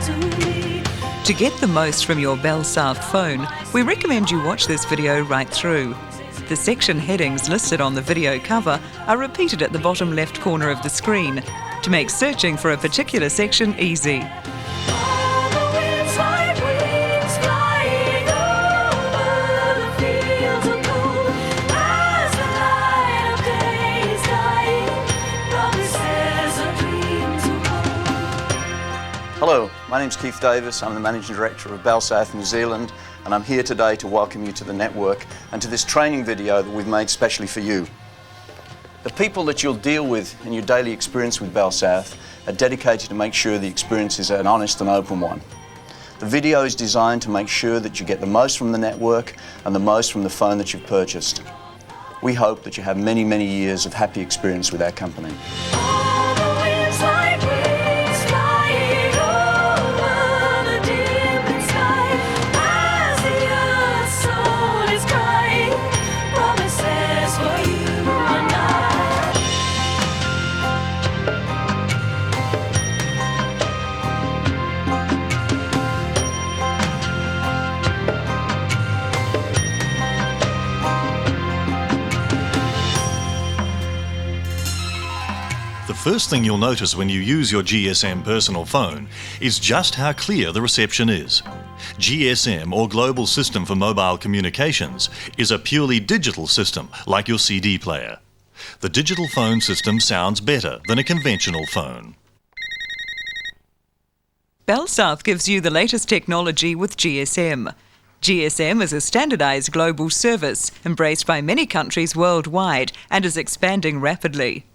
To get the most from your BellSouth phone, we recommend you watch this video right through. The section headings listed on the video cover are repeated at the bottom left corner of the screen to make searching for a particular section easy. Hello, my name's Keith Davis. I'm the Managing Director of BellSouth New Zealand, and I'm here today to welcome you to the network and to this training video that we've made specially for you. The people that you'll deal with in your daily experience with BellSouth are dedicated to make sure the experience is an honest and open one. The video is designed to make sure that you get the most from the network and the most from the phone that you've purchased. We hope that you have many, many years of happy experience with our company. The first thing you'll notice when you use your GSM personal phone is just how clear the reception is. GSM, or Global System for Mobile Communications, is a purely digital system like your CD player. The digital phone system sounds better than a conventional phone. BellSouth gives you the latest technology with GSM. GSM is a standardised global service embraced by many countries worldwide and is expanding rapidly.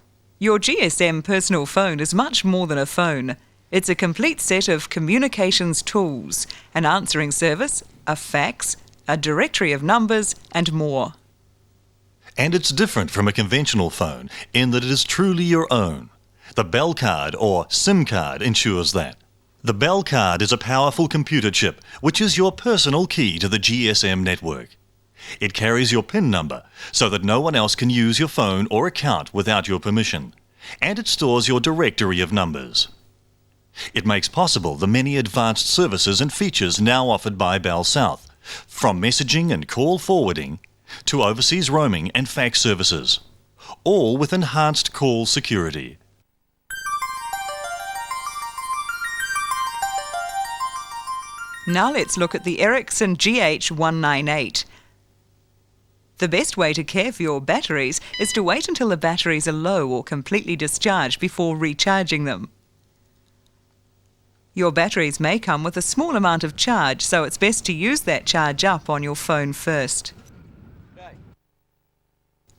Your GSM personal phone is much more than a phone. It's a complete set of communications tools, an answering service, a fax, a directory of numbers, and more. And it's different from a conventional phone in that it is truly your own. The Bellcard, or SIM card, ensures that. The Bellcard is a powerful computer chip which is your personal key to the GSM network. It carries your PIN number so that no one else can use your phone or account without your permission, and it stores your directory of numbers. It makes possible the many advanced services and features now offered by BellSouth, from messaging and call forwarding to overseas roaming and fax services, all with enhanced call security. Now let's look at the Ericsson GH198. The best way to care for your batteries is to wait until the batteries are low or completely discharged before recharging them. Your batteries may come with a small amount of charge, so it's best to use that charge up on your phone first.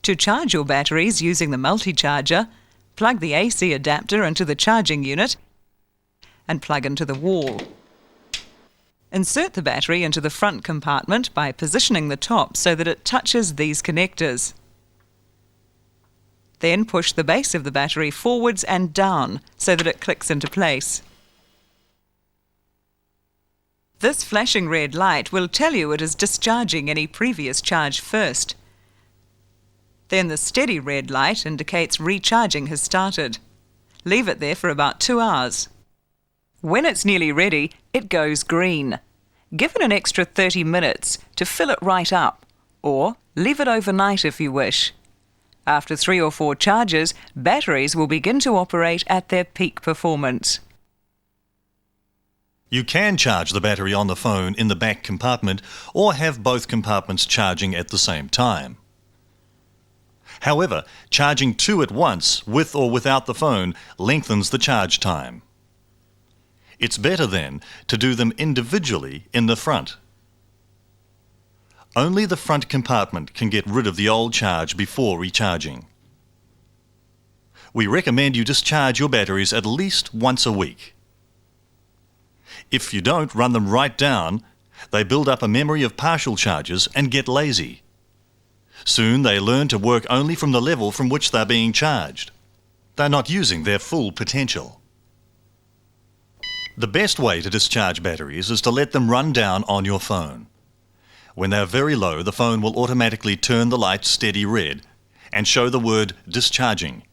To charge your batteries using the multi-charger, plug the AC adapter into the charging unit and plug into the wall. Insert the battery into the front compartment by positioning the top so that it touches these connectors. Then push the base of the battery forwards and down so that it clicks into place. This flashing red light will tell you it is discharging any previous charge first. Then the steady red light indicates recharging has started. Leave it there for about 2 hours. When it's nearly ready, it goes green. Give it an extra 30 minutes to fill it right up, or leave it overnight if you wish. After 3 or 4 charges, batteries will begin to operate at their peak performance. You can charge the battery on the phone in the back compartment or have both compartments charging at the same time. However, charging 2 at once, with or without the phone, lengthens the charge time. It's better then to do them individually in the front. Only the front compartment can get rid of the old charge before recharging. We recommend you discharge your batteries at least once a week. If you don't run them right down, they build up a memory of partial charges and get lazy. Soon they learn to work only from the level from which they're being charged. They're not using their full potential. The best way to discharge batteries is to let them run down on your phone. When they're very low, the phone will automatically turn the light steady red and show the word discharging.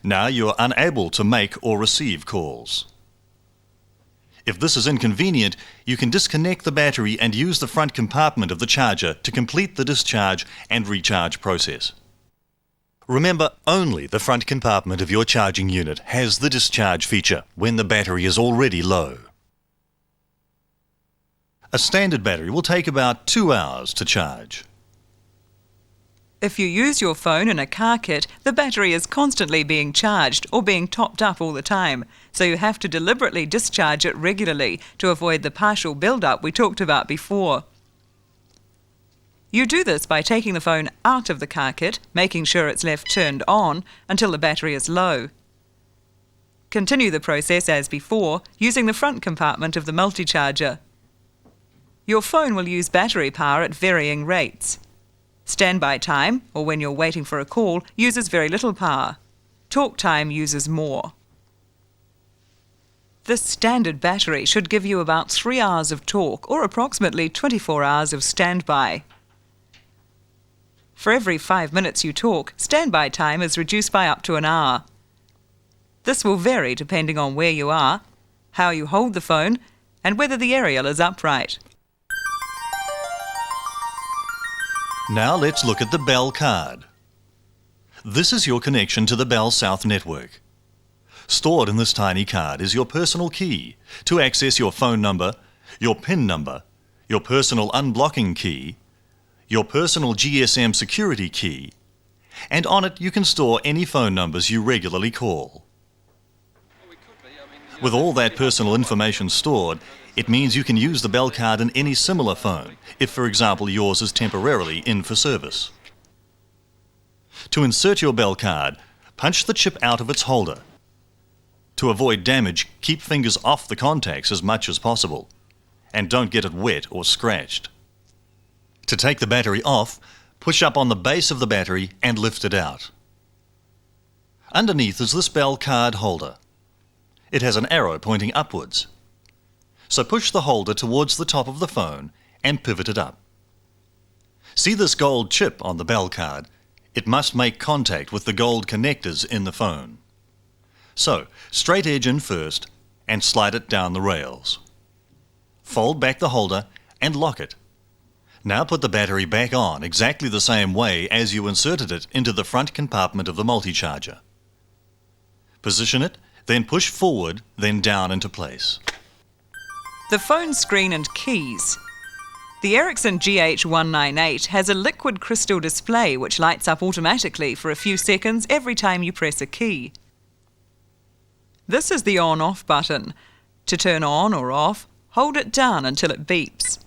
Now you're unable to make or receive calls. If this is inconvenient, you can disconnect the battery and use the front compartment of the charger to complete the discharge and recharge process. Remember, only the front compartment of your charging unit has the discharge feature when the battery is already low. A standard battery will take about 2 hours to charge. If you use your phone in a car kit, the battery is constantly being charged or being topped up all the time, so you have to deliberately discharge it regularly to avoid the partial build-up we talked about before. You do this by taking the phone out of the car kit, making sure it's left turned on until the battery is low. Continue the process as before, using the front compartment of the multi-charger. Your phone will use battery power at varying rates. Standby time, or when you're waiting for a call, uses very little power. Talk time uses more. This standard battery should give you about 3 hours of talk or approximately 24 hours of standby. For every 5 minutes you talk, standby time is reduced by up to an hour. This will vary depending on where you are, how you hold the phone, and whether the aerial is upright. Now let's look at the Bellcard. This is your connection to the BellSouth network. Stored in this tiny card is your personal key to access your phone number, your PIN number, your personal unblocking key, your personal GSM security key, and on it you can store any phone numbers you regularly call. With all that personal information stored, it means you can use the Bellcard in any similar phone, if for example yours is temporarily in for service. To insert your Bellcard, punch the chip out of its holder. To avoid damage, keep fingers off the contacts as much as possible, and don't get it wet or scratched. To take the battery off, push up on the base of the battery and lift it out. Underneath is this Bellcard holder. It has an arrow pointing upwards. So push the holder towards the top of the phone and pivot it up. See this gold chip on the Bellcard? It must make contact with the gold connectors in the phone. So, straight edge in first and slide it down the rails. Fold back the holder and lock it. Now put the battery back on exactly the same way as you inserted it into the front compartment of the multi-charger. Position it, then push forward, then down into place. The phone screen and keys. The Ericsson GH198 has a liquid crystal display which lights up automatically for a few seconds every time you press a key. This is the on-off button. To turn on or off, hold it down until it beeps.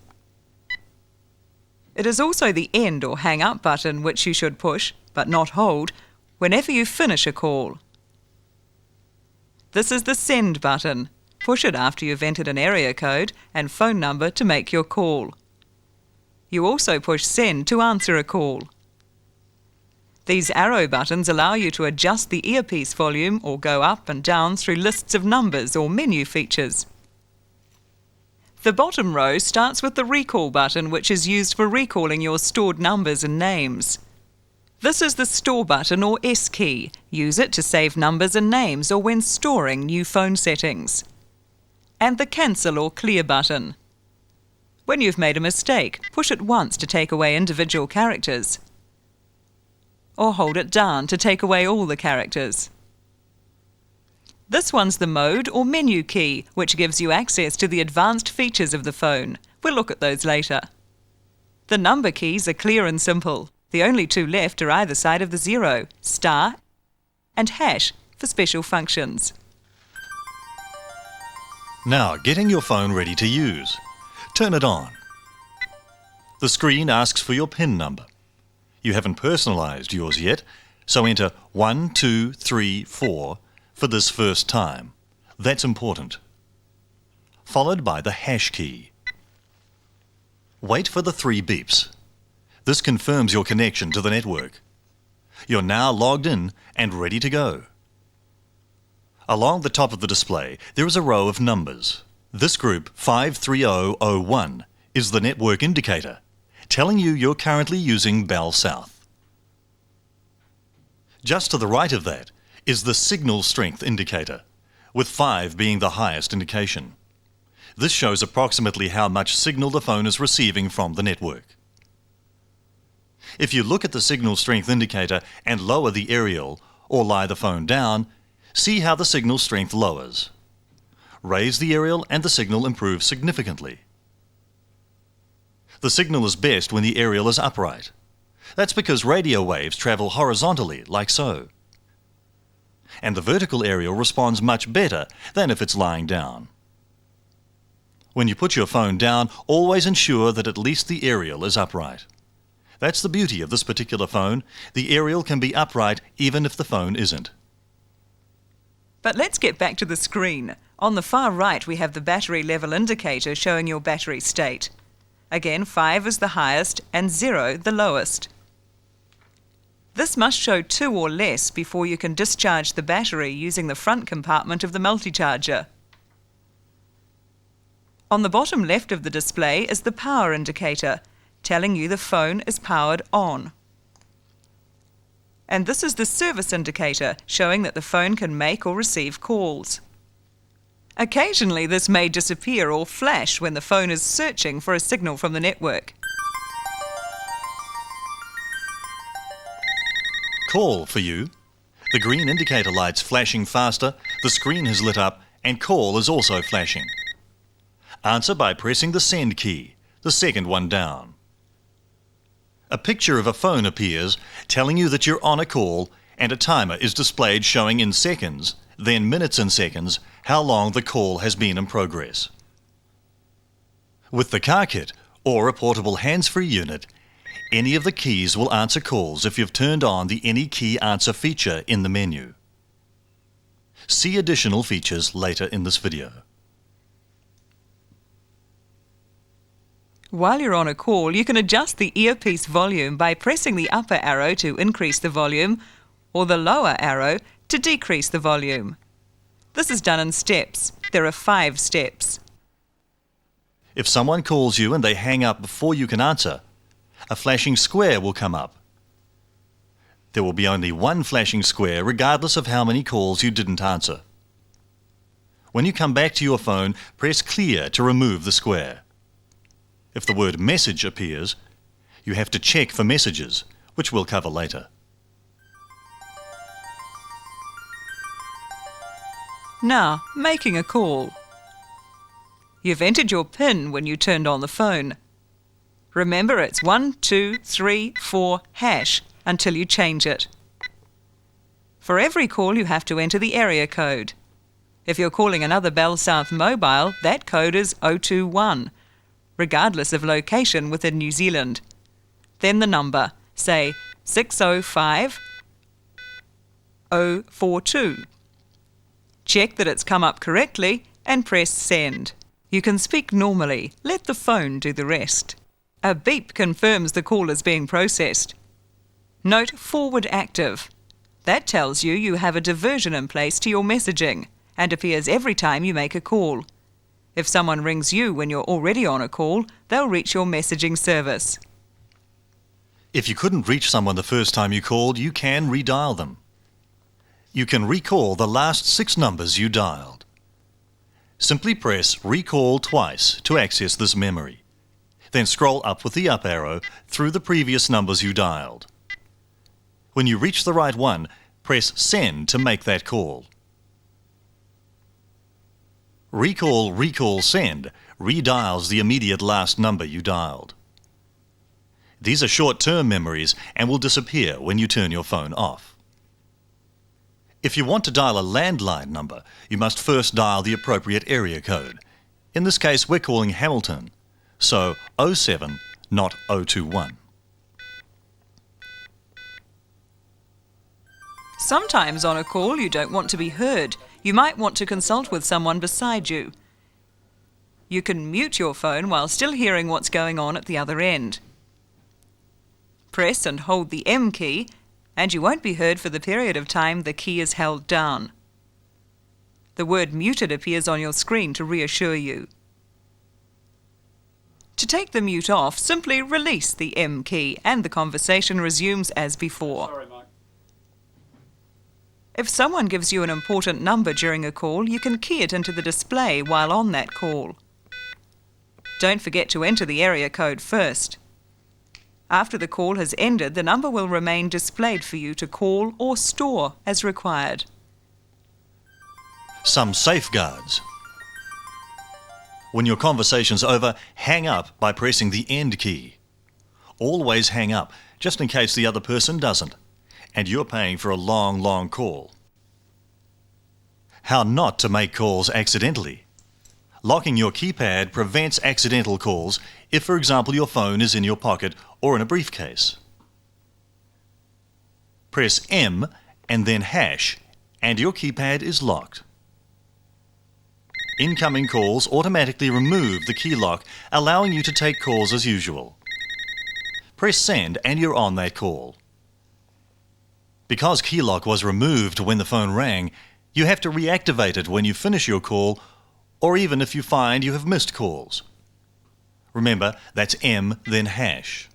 It is also the end or hang up button which you should push, but not hold, whenever you finish a call. This is the send button. Push it after you've entered an area code and phone number to make your call. You also push send to answer a call. These arrow buttons allow you to adjust the earpiece volume or go up and down through lists of numbers or menu features. The bottom row starts with the recall button, which is used for recalling your stored numbers and names. This is the store button or S key. Use it to save numbers and names or when storing new phone settings. And the cancel or clear button. When you've made a mistake, push it once to take away individual characters, or hold it down to take away all the characters. This one's the mode or menu key, which gives you access to the advanced features of the phone. We'll look at those later. The number keys are clear and simple. The only two left are either side of the 0, star and hash for special functions. Now, getting your phone ready to use. Turn it on. The screen asks for your PIN number. You haven't personalized yours yet, so enter 1, 2, 3, 4 for this first time. That's important. Followed by the hash key. Wait for the 3 beeps. This confirms your connection to the network. You're now logged in and ready to go. Along the top of the display, there is a row of numbers. This group, 53001, is the network indicator, telling you you're currently using BellSouth. Just to the right of that is the signal strength indicator, with 5 being the highest indication. This shows approximately how much signal the phone is receiving from the network. If you look at the signal strength indicator and lower the aerial, or lie the phone down, see how the signal strength lowers. Raise the aerial and the signal improves significantly. The signal is best when the aerial is upright. That's because radio waves travel horizontally, like so. And the vertical aerial responds much better than if it's lying down. When you put your phone down, always ensure that at least the aerial is upright. That's the beauty of this particular phone. The aerial can be upright even if the phone isn't. But let's get back to the screen. On the far right we have the battery level indicator showing your battery state. Again, 5 is the highest and 0 the lowest. This must show 2 or less before you can discharge the battery using the front compartment of the multi-charger. On the bottom left of the display is the power indicator, telling you the phone is powered on. And this is the service indicator, showing that the phone can make or receive calls. Occasionally this may disappear or flash when the phone is searching for a signal from the network. Call for you. The green indicator light's flashing faster, the screen has lit up, and call is also flashing. Answer by pressing the send key, the second one down. A picture of a phone appears, telling you that you're on a call, and a timer is displayed showing in seconds, then minutes and seconds, how long the call has been in progress. With the car kit, or a portable hands-free unit, any of the keys will answer calls if you've turned on the Any Key Answer feature in the menu. See additional features later in this video. While you're on a call, you can adjust the earpiece volume by pressing the upper arrow to increase the volume or the lower arrow to decrease the volume. This is done in steps. There are 5 steps. If someone calls you and they hang up before you can answer, a flashing square will come up. There will be only one flashing square regardless of how many calls you didn't answer. When you come back to your phone, press clear to remove the square. If the word message appears, you have to check for messages, which we'll cover later. Now, making a call. You've entered your PIN when you turned on the phone. Remember, it's 1, 2, 3, 4 hash until you change it. For every call you have to enter the area code. If you're calling another BellSouth mobile, that code is 021, regardless of location within New Zealand. Then the number, say 605 042. Check that it's come up correctly and press send. You can speak normally. Let the phone do the rest. A beep confirms the call is being processed. Note forward active. That tells you you have a diversion in place to your messaging and appears every time you make a call. If someone rings you when you're already on a call, they'll reach your messaging service. If you couldn't reach someone the first time you called, you can redial them. You can recall the last 6 numbers you dialed. Simply press recall twice to access this memory. Then scroll up with the up arrow through the previous numbers you dialed. When you reach the right one, press send to make that call. Recall send redials the immediate last number you dialed. These are short-term memories and will disappear when you turn your phone off. If you want to dial a landline number, you must first dial the appropriate area code. In this case, we're calling Hamilton, so 07, not 021. Sometimes on a call you don't want to be heard. You might want to consult with someone beside you. You can mute your phone while still hearing what's going on at the other end. Press and hold the M key, and you won't be heard for the period of time the key is held down. The word muted appears on your screen to reassure you. To take the mute off, simply release the M key and the conversation resumes as before. Sorry, Mike. If someone gives you an important number during a call, you can key it into the display while on that call. Don't forget to enter the area code first. After the call has ended, the number will remain displayed for you to call or store as required. Some safeguards. When your conversation's over, hang up by pressing the end key. Always hang up, just in case the other person doesn't, and you're paying for a long call. How not to make calls accidentally. Locking your keypad prevents accidental calls if, for example, your phone is in your pocket or in a briefcase. Press M and then hash, and your keypad is locked. Incoming calls automatically remove the key lock, allowing you to take calls as usual. Press send and you're on that call. Because Keylock was removed when the phone rang, you have to reactivate it when you finish your call, or even if you find you have missed calls. Remember, that's M then hash.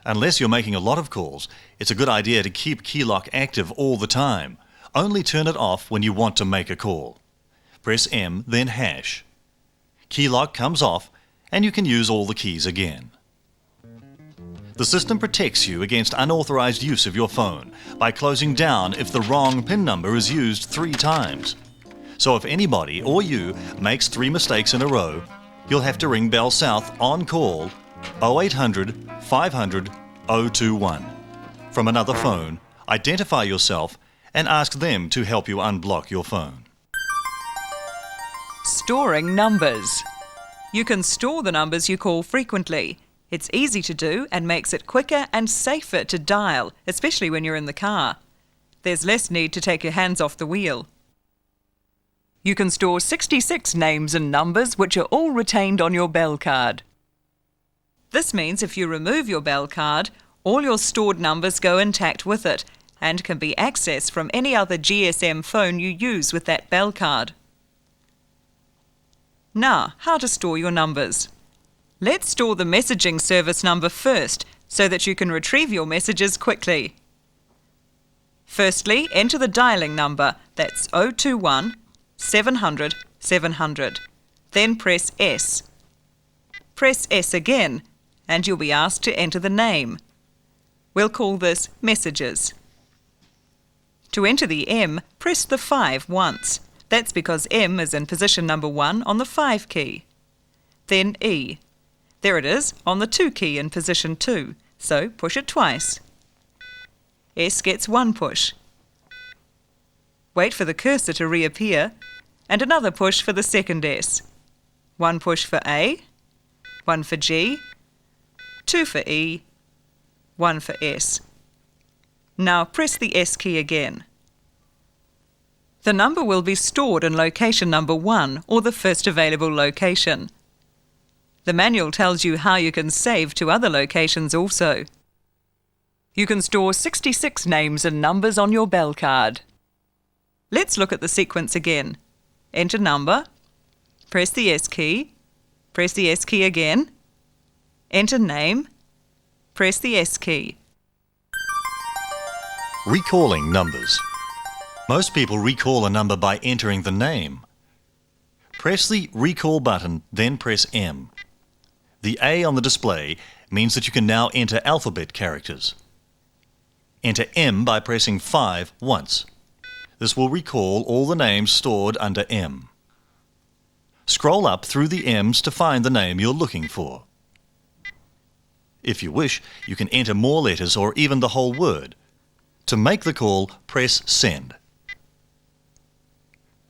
Unless you're making a lot of calls, it's a good idea to keep Keylock active all the time. Only turn it off when you want to make a call. Press M then hash. Keylock comes off and you can use all the keys again. The system protects you against unauthorized use of your phone by closing down if the wrong PIN number is used 3 times. So if anybody or you makes 3 mistakes in a row, you'll have to ring BellSouth on call 0800 500 021 from another phone, identify yourself and ask them to help you unblock your phone. Storing numbers. You can store the numbers you call frequently. It's easy to do and makes it quicker and safer to dial, especially when you're in the car. There's less need to take your hands off the wheel. You can store 66 names and numbers which are all retained on your Bellcard. This means if you remove your Bellcard, all your stored numbers go intact with it and can be accessed from any other GSM phone you use with that Bellcard. Now, how to store your numbers. Let's store the messaging service number first so that you can retrieve your messages quickly. Firstly, enter the dialing number, that's 021 700 700. Then press S. Press S again and you'll be asked to enter the name. We'll call this Messages. To enter the M, press the 5 once. That's because M is in position number 1 on the 5 key. Then E. There it is on the 2 key in position 2, so push it twice. S gets 1 push. Wait for the cursor to reappear and another push for the second S. 1 push for A, 1 for G, 2 for E, 1 for S. Now press the S key again. The number will be stored in location number 1 or the first available location. The manual tells you how you can save to other locations also. You can store 66 names and numbers on your Bellcard. Let's look at the sequence again. Enter number, press the S key again, enter name, press the S key. Recalling numbers. Most people recall a number by entering the name. Press the Recall button, then press M. The A on the display means that you can now enter alphabet characters. Enter M by pressing 5 once. This will recall all the names stored under M. Scroll up through the M's to find the name you're looking for. If you wish, you can enter more letters or even the whole word. To make the call, press Send.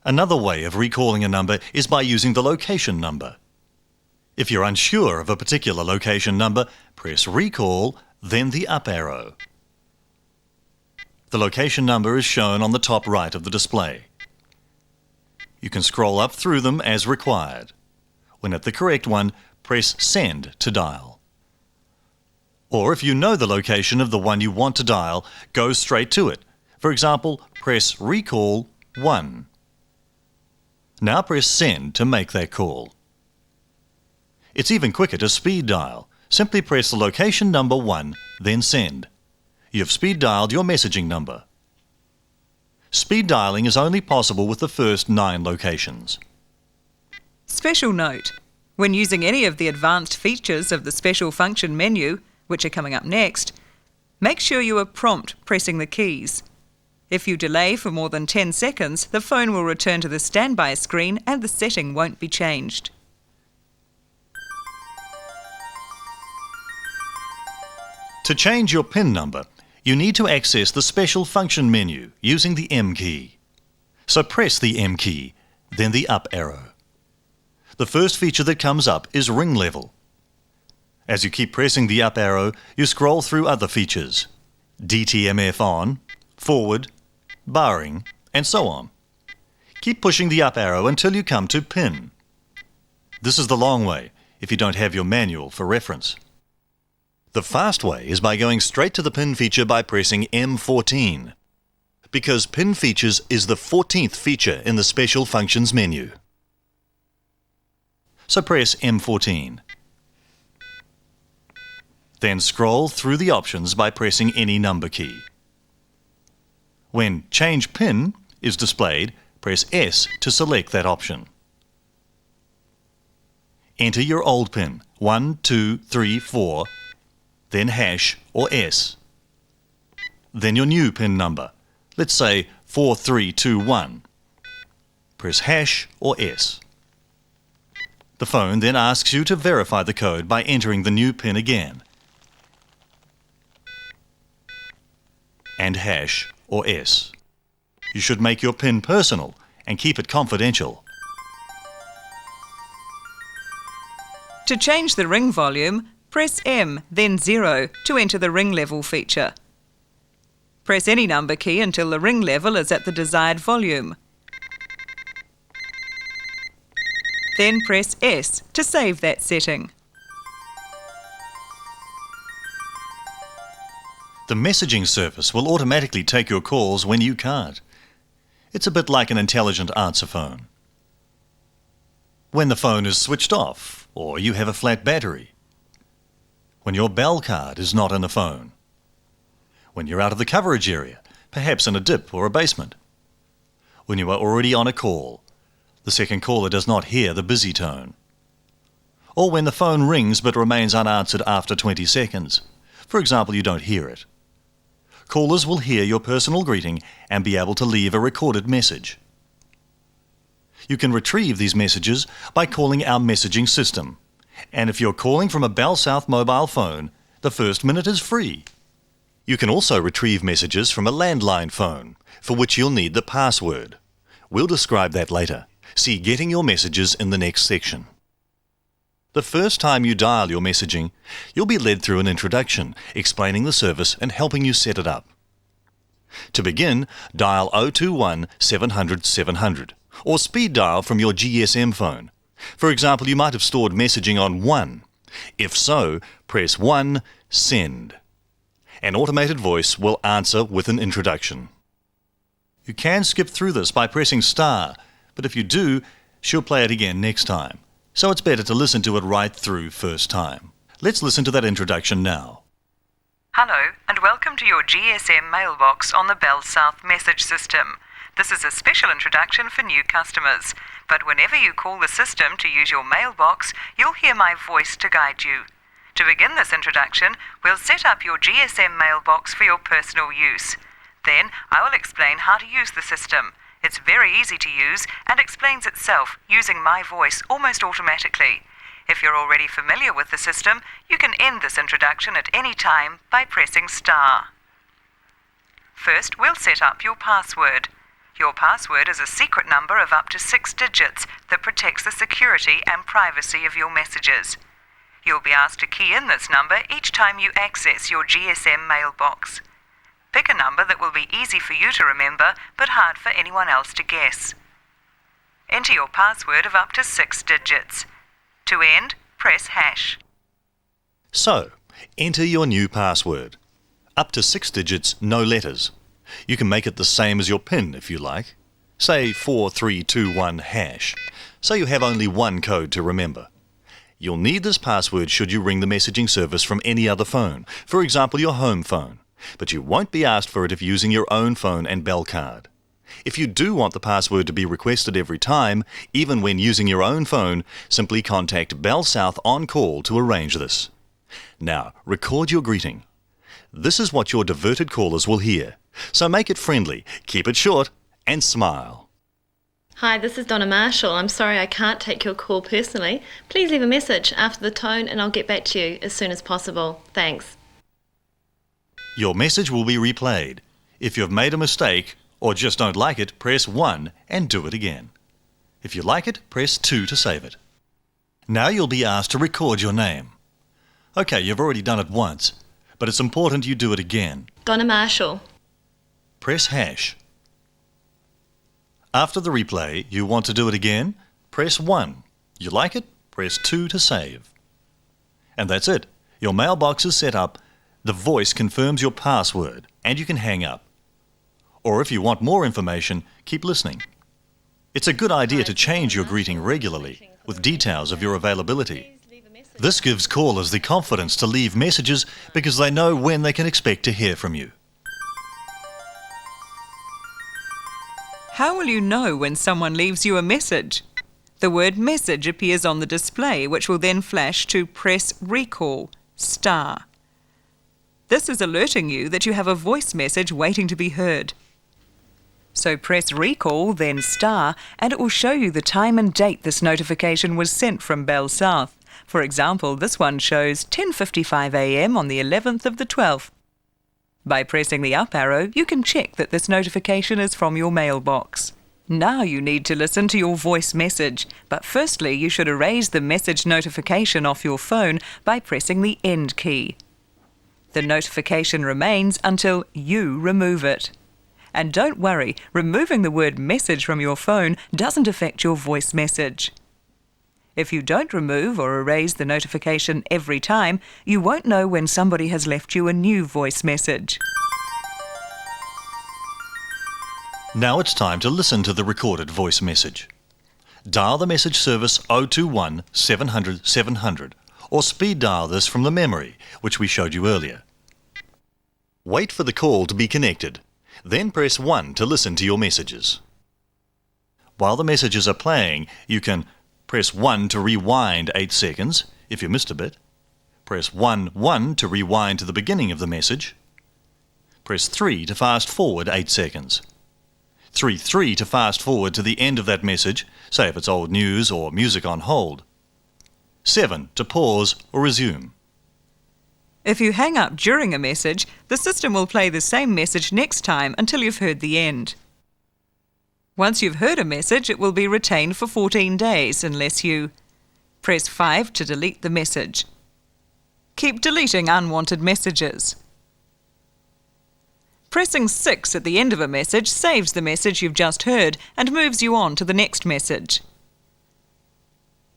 Another way of recalling a number is by using the location number. If you're unsure of a particular location number, press Recall, then the up arrow. The location number is shown on the top right of the display. You can scroll up through them as required. When at the correct one, press Send to dial. Or if you know the location of the one you want to dial, go straight to it. For example, press Recall 1. Now press Send to make that call. It's even quicker to speed dial. Simply press the location number 1, then Send. You've speed dialed your messaging number. Speed dialing is only possible with the first 9 locations. Special note. When using any of the advanced features of the special function menu, which are coming up next, make sure you are prompt pressing the keys. If you delay for more than 10 seconds, the phone will return to the standby screen and the setting won't be changed. To change your PIN number, you need to access the special function menu using the M key. So press the M key, then the up arrow. The first feature that comes up is ring level. As you keep pressing the up arrow, you scroll through other features: DTMF on, forward, barring, and so on. Keep pushing the up arrow until you come to PIN. This is the long way if you don't have your manual for reference. The fast way is by going straight to the PIN feature by pressing M14, because PIN features is the 14th feature in the special functions menu. So press M14. Then scroll through the options by pressing any number key. When Change PIN is displayed, press S to select that option. Enter your old PIN, 1, 2, 3, 4, then hash or S. Then your new PIN number, let's say 4321. Press hash or S. The phone then asks you to verify the code by entering the new PIN again, and hash or S. You should make your PIN personal and keep it confidential. To change the ring volume, press M, then 0 to enter the ring level feature. Press any number key until the ring level is at the desired volume. Then press S to save that setting. The messaging service will automatically take your calls when you can't. It's a bit like an intelligent answer phone. When the phone is switched off, or you have a flat battery. When your Bellcard is not in the phone. When you're out of the coverage area, perhaps in a dip or a basement. When you are already on a call, the second caller does not hear the busy tone. Or when the phone rings but remains unanswered after 20 seconds. For example, you don't hear it. Callers will hear your personal greeting and be able to leave a recorded message. You can retrieve these messages by calling our messaging system. And if you're calling from a BellSouth mobile phone, the first minute is free. You can also retrieve messages from a landline phone, for which you'll need the password. We'll describe that later. See Getting Your Messages in the next section. The first time you dial your messaging, you'll be led through an introduction, explaining the service and helping you set it up. To begin, dial 021 700 700, or speed dial from your GSM phone. For example, you might have stored messaging on 1. If so, press 1, send. An automated voice will answer with an introduction. You can skip through this by pressing star, but if you do, she'll play it again next time. So it's better to listen to it right through first time. Let's listen to that introduction now. Hello, and welcome to your GSM mailbox on the BellSouth message system. This is a special introduction for new customers, but whenever you call the system to use your mailbox, you'll hear my voice to guide you. To begin this introduction, we'll set up your GSM mailbox for your personal use. Then I will explain how to use the system. It's very easy to use and explains itself using my voice almost automatically. If you're already familiar with the system, you can end this introduction at any time by pressing star. First, we'll set up your password. Your password is a secret number of up to 6 digits that protects the security and privacy of your messages. You'll be asked to key in this number each time you access your GSM mailbox. Pick a number that will be easy for you to remember, but hard for anyone else to guess. Enter your password of up to 6 digits. To end, press hash. So, enter your new password. Up to 6 digits, no letters. You can make it the same as your PIN if you like. Say 4321 hash. So you have only one code to remember. You'll need this password should you ring the messaging service from any other phone, for example your home phone. But you won't be asked for it if using your own phone and Bellcard. If you do want the password to be requested every time, even when using your own phone, simply contact BellSouth on call to arrange this. Now, record your greeting. This is what your diverted callers will hear. So make it friendly, keep it short, and smile. Hi, this is Donna Marshall. I'm sorry I can't take your call personally. Please leave a message after the tone and I'll get back to you as soon as possible. Thanks. Your message will be replayed. If you've made a mistake or just don't like it, press 1 and do it again. If you like it, press 2 to save it. Now you'll be asked to record your name. Okay, you've already done it once, but it's important you do it again. Donna Marshall. Press hash. After the replay, you want to do it again? Press 1. You like it? Press 2 to save. And that's it. Your mailbox is set up, the voice confirms your password, and you can hang up. Or if you want more information, keep listening. It's a good idea to change your greeting regularly, with details of your availability. This gives callers the confidence to leave messages because they know when they can expect to hear from you. How will you know when someone leaves you a message? The word message appears on the display, which will then flash to press recall, star. This is alerting you that you have a voice message waiting to be heard. So press recall, then star, and it will show you the time and date this notification was sent from BellSouth. For example, this one shows 10:55 a.m. on the 11th of the 12th. By pressing the up arrow, you can check that this notification is from your mailbox. Now you need to listen to your voice message, but firstly you should erase the message notification off your phone by pressing the end key. The notification remains until you remove it. And don't worry, removing the word message from your phone doesn't affect your voice message. If you don't remove or erase the notification every time, you won't know when somebody has left you a new voice message. Now it's time to listen to the recorded voice message. Dial the message service 021 700 700 or speed dial this from the memory, which we showed you earlier. Wait for the call to be connected, then press 1 to listen to your messages. While the messages are playing, you can press 1 to rewind 8 seconds if you missed a bit. Press 1 to rewind to the beginning of the message. Press 3 to fast forward 8 seconds. 3 to fast forward to the end of that message, say if it's old news or music on hold. 7 to pause or resume. If you hang up during a message, the system will play the same message next time until you've heard the end. Once you've heard a message, it will be retained for 14 days unless you press 5 to delete the message. Keep deleting unwanted messages. Pressing 6 at the end of a message saves the message you've just heard and moves you on to the next message.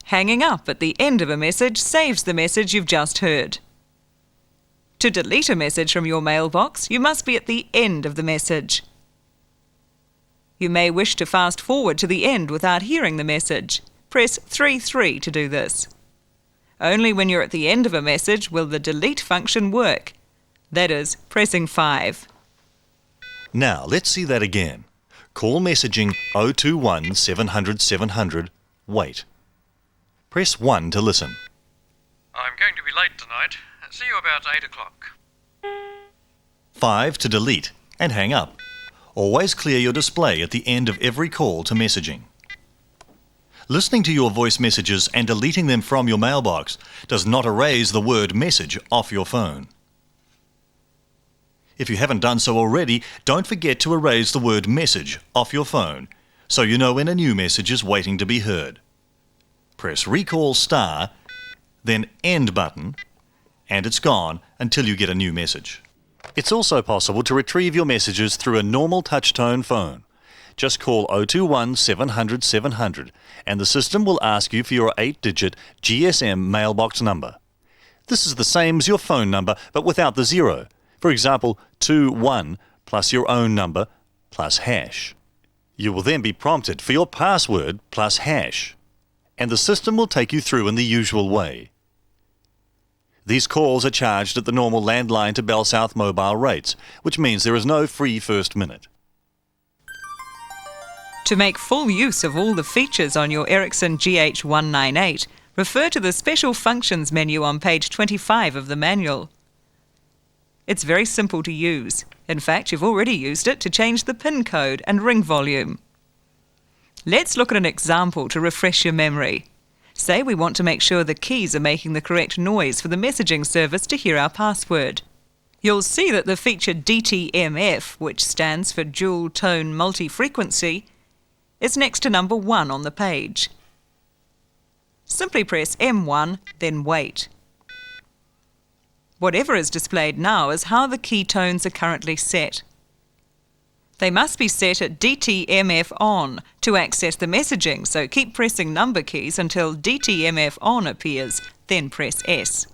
Hanging up at the end of a message saves the message you've just heard. To delete a message from your mailbox, you must be at the end of the message. You may wish to fast forward to the end without hearing the message. Press 3 to do this. Only when you're at the end of a message will the delete function work. That is, pressing 5. Now let's see that again. Call messaging 021 700 700, wait. Press 1 to listen. I'm going to be late tonight. See you about 8 o'clock. 5 to delete and hang up. Always clear your display at the end of every call to messaging. Listening to your voice messages and deleting them from your mailbox does not erase the word message off your phone. If you haven't done so already, don't forget to erase the word message off your phone so you know when a new message is waiting to be heard. Press recall star, then end button, and it's gone until you get a new message. It's also possible to retrieve your messages through a normal touch-tone phone. Just call 021 700 700 and the system will ask you for your 8-digit GSM mailbox number. This is the same as your phone number but without the 0. For example, 21 plus your own number plus hash. You will then be prompted for your password plus hash, and the system will take you through in the usual way. These calls are charged at the normal landline to BellSouth mobile rates, which means there is no free first minute. To make full use of all the features on your Ericsson GH198, refer to the Special Functions menu on page 25 of the manual. It's very simple to use. In fact, you've already used it to change the PIN code and ring volume. Let's look at an example to refresh your memory. Say we want to make sure the keys are making the correct noise for the messaging service to hear our password. You'll see that the feature DTMF, which stands for Dual Tone Multi-Frequency, is next to number 1 on the page. Simply press M1, then wait. Whatever is displayed now is how the key tones are currently set. They must be set at DTMF on to access the messaging, so keep pressing number keys until DTMF on appears, then press S.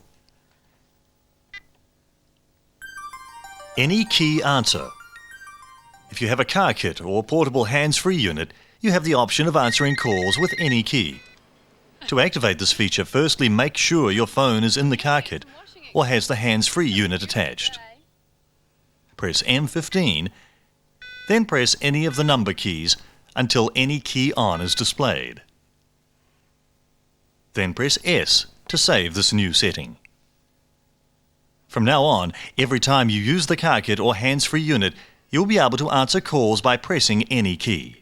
Any key answer. If you have a car kit or portable hands-free unit, you have the option of answering calls with any key. To activate this feature, firstly make sure your phone is in the car kit or has the hands-free unit attached. Press M15, then press any of the number keys until any key on is displayed. Then press S to save this new setting. From now on, every time you use the car kit or hands-free unit, you'll be able to answer calls by pressing any key.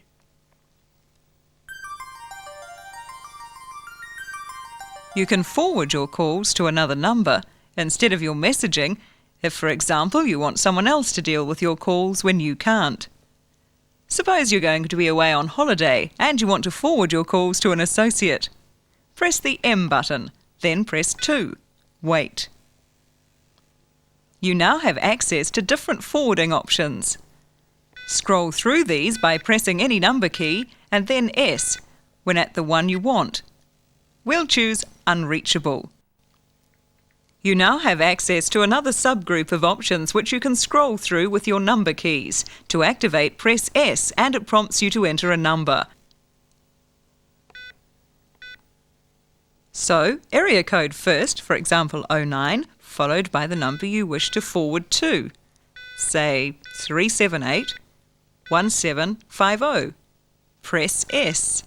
You can forward your calls to another number instead of your messaging if, for example, you want someone else to deal with your calls when you can't. Suppose you're going to be away on holiday and you want to forward your calls to an associate. Press the M button, then press 2. Wait. You now have access to different forwarding options. Scroll through these by pressing any number key and then S when at the one you want. We'll choose Unreachable. You now have access to another subgroup of options which you can scroll through with your number keys. To activate, press S and it prompts you to enter a number. So, area code first, for example 09, followed by the number you wish to forward to. Say 378 1750. Press S.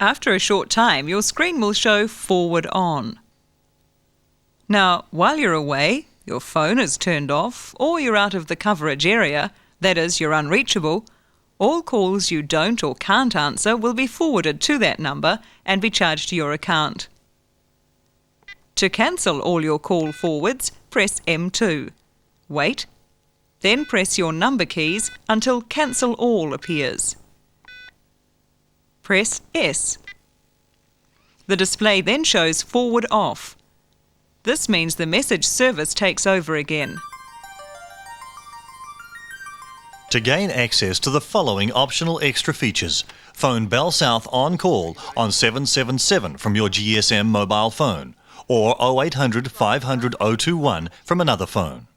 After a short time, your screen will show Forward On. Now, while you're away, your phone is turned off or you're out of the coverage area, that is, you're unreachable, all calls you don't or can't answer will be forwarded to that number and be charged to your account. To cancel all your call forwards, press M2. Wait, then press your number keys until Cancel All appears. Press S. The display then shows Forward Off. This means the message service takes over again. To gain access to the following optional extra features, phone BellSouth On Call on 777 from your GSM mobile phone or 0800 500 021 from another phone.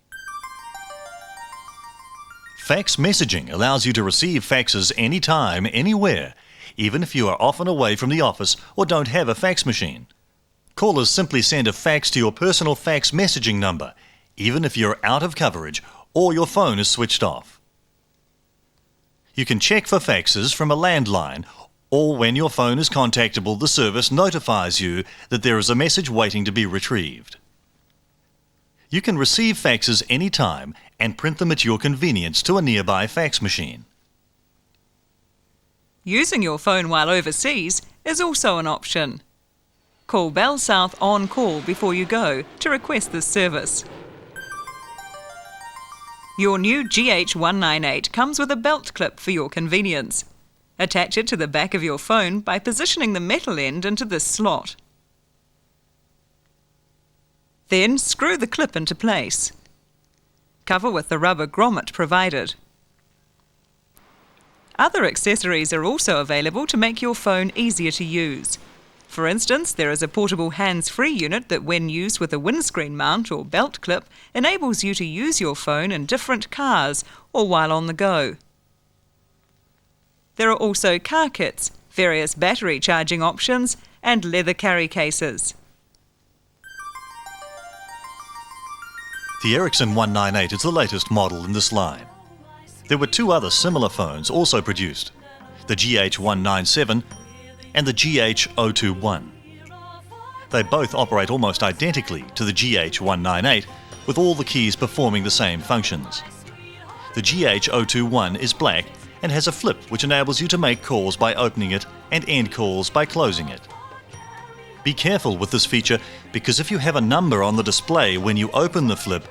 Fax messaging allows you to receive faxes anytime, anywhere, even if you are often away from the office or don't have a fax machine. Callers simply send a fax to your personal fax messaging number, even if you're out of coverage or your phone is switched off. You can check for faxes from a landline, or when your phone is contactable, the service notifies you that there is a message waiting to be retrieved. You can receive faxes anytime and print them at your convenience to a nearby fax machine. Using your phone while overseas is also an option. Call BellSouth On Call before you go to request this service. Your new GH198 comes with a belt clip for your convenience. Attach it to the back of your phone by positioning the metal end into this slot. Then screw the clip into place. Cover with the rubber grommet provided. Other accessories are also available to make your phone easier to use. For instance, there is a portable hands-free unit that, when used with a windscreen mount or belt clip, enables you to use your phone in different cars or while on the go. There are also car kits, various battery charging options, and leather carry cases. The Ericsson 198 is the latest model in this line. There were two other similar phones also produced, the GH197 and the GH021. They both operate almost identically to the GH198, with all the keys performing the same functions. The GH021 is black and has a flip which enables you to make calls by opening it and end calls by closing it. Be careful with this feature, because if you have a number on the display when you open the flip,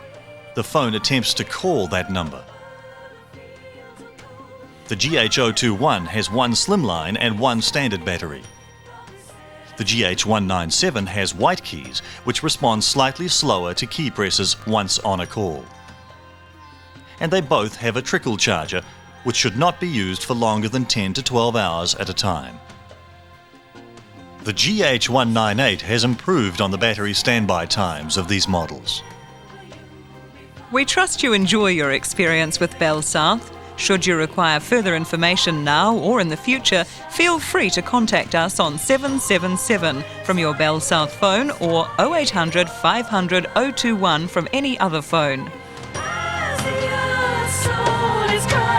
the phone attempts to call that number. The GH021 has one slimline and one standard battery. The GH197 has white keys, which respond slightly slower to key presses once on a call. And they both have a trickle charger, which should not be used for longer than 10 to 12 hours at a time. The GH198 has improved on the battery standby times of these models. We trust you enjoy your experience with BellSouth. Should you require further information now or in the future, feel free to contact us on 777 from your BellSouth phone or 0800 500 021 from any other phone. As your soul is crying.